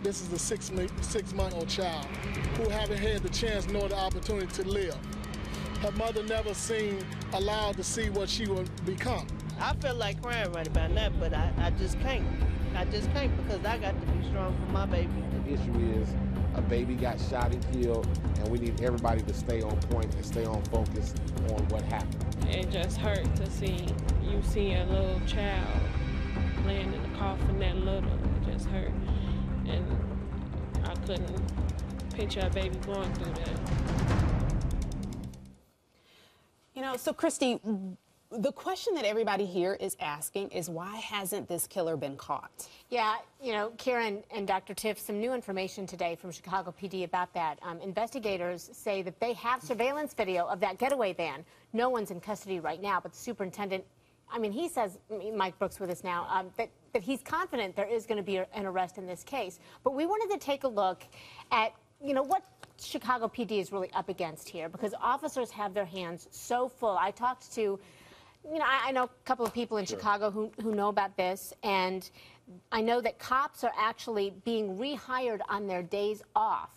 this is a six-month-old child who haven't had the chance nor the opportunity to live. Her mother never seemed allowed to see what she would become. I feel like crying right about that, but I just can't. I just can't because I got to be strong for my baby. The issue is a baby got shot and killed, and we need everybody to stay on point and stay on focus on what happened. It just hurt to see a little child laying in the coffin that little. It just hurt. And I couldn't picture a baby going through that. You know, so Christy, the question that everybody here is asking is why hasn't this killer been caught? Yeah, you know, Karen and Dr. Tiff, some new information today from Chicago PD about that. Investigators say that they have surveillance video of that getaway van. No one's in custody right now, but the superintendent, I mean, he says, Mike Brooks with us now, that he's confident there is going to be an arrest in this case. But we wanted to take a look at, you know, what Chicago PD is really up against here, because officers have their hands so full. I talked to, you know, I know a couple of people in Chicago who know about this, and I know that cops are actually being rehired on their days off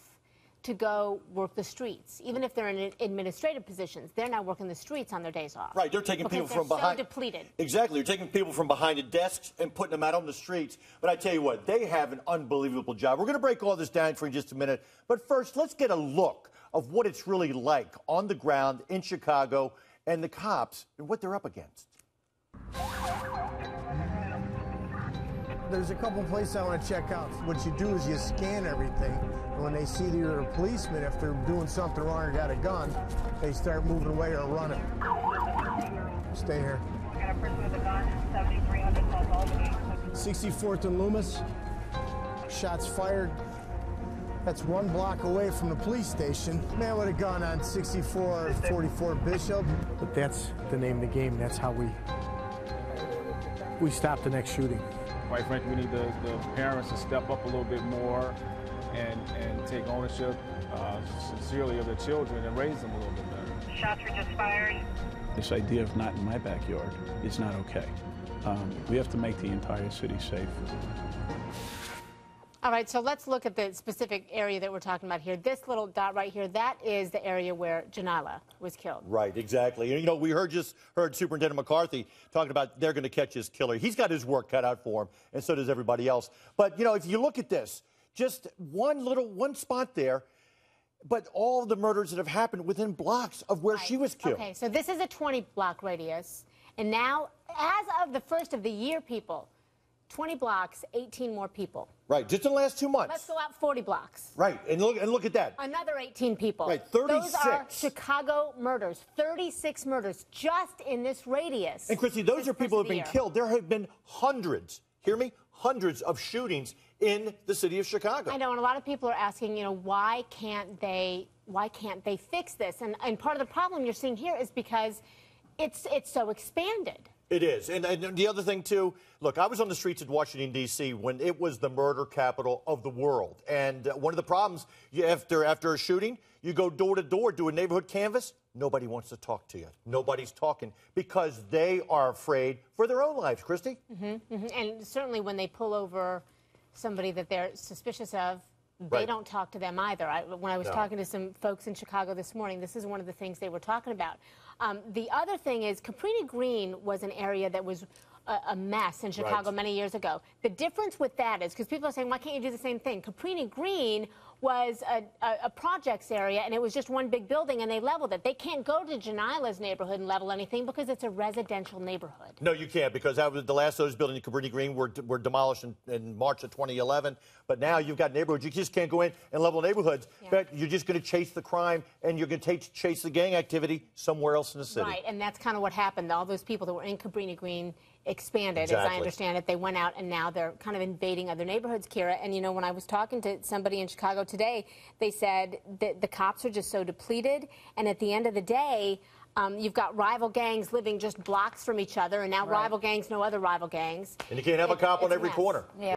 to go work the streets. Even if they're in administrative positions, they're now working the streets on their days off. Right, they're taking people from behind. So depleted. Exactly, you're taking people from behind the desks and putting them out on the streets. But I tell you what, they have an unbelievable job. We're going to break all this down for you in just a minute. But first, let's get a look of what it's really like on the ground in Chicago and the cops and what they're up against. There's a couple places I want to check out. What you do is you scan everything. And when they see that you're a policeman, if they're doing something wrong or got a gun, they start moving away or running. Stay here. We got a person with a gun, 7300 South Albany. 64th and Loomis. Shots fired. That's 1 block away from the police station. Man with a gun on 6444 Bishop. But that's the name of the game. That's how we stop the next shooting. Quite frankly, we need the parents to step up a little bit more and take ownership sincerely of their children and raise them a little bit better. Shots were just fired. This idea of not in my backyard is not okay. We have to make the entire city safe. All right, so let's look at the specific area that we're talking about here. This little dot right here, that is the area where Janila was killed. Right, exactly. You know, we just heard Superintendent McCarthy talking about they're going to catch his killer. He's got his work cut out for him, and so does everybody else. But, you know, if you look at this, just one spot there, but all the murders that have happened within blocks of where she was killed. Okay, so this is a 20-block radius, and now, as of the first of the year, people, 20 blocks, 18 more people. Right, just in the last 2 months. Let's go out 40 blocks. Right, and look at that. Another 18 people. Right, 36. Those are Chicago murders, 36 murders just in this radius. And Christy, those are people who have been killed. There have been hundreds, hear me, hundreds of shootings in the city of Chicago. I know, and a lot of people are asking, you know, why can't they fix this? And part of the problem you're seeing here is because it's so expanded. It is. And the other thing, too, look, I was on the streets of Washington, D.C. when it was the murder capital of the world. And one of the problems, after a shooting, you go door to door, do a neighborhood canvass. Nobody wants to talk to you. Nobody's talking because they are afraid for their own lives, Christy. And certainly when they pull over somebody that they're suspicious of, they don't talk to them either. When I was talking to some folks in Chicago this morning, this is one of the things they were talking about. The other thing is Cabrini Green was an area that was a mess in Chicago many years ago. The difference with that is, because people are saying, why can't you do the same thing? Cabrini Green was a projects area, and it was just one big building, and they leveled it. They can't go to Janila's neighborhood and level anything because it's a residential neighborhood. No, you can't, because that was the last of those buildings in Cabrini Green were demolished in March of 2011. But now you've got neighborhoods. You just can't go in and level neighborhoods. But you're just going to chase the crime, and you're going to chase the gang activity somewhere else in the city. Right, and that's kind of what happened. All those people that were in Cabrini Green expanded, as I understand it. They went out, and now they're kind of invading other neighborhoods, Kira. And, you know, when I was talking to somebody in Chicago today, they said that the cops are just so depleted, and at the end of the day, you've got rival gangs living just blocks from each other, and now rival gangs know other rival gangs. And you can't have a cop on every corner. Yeah.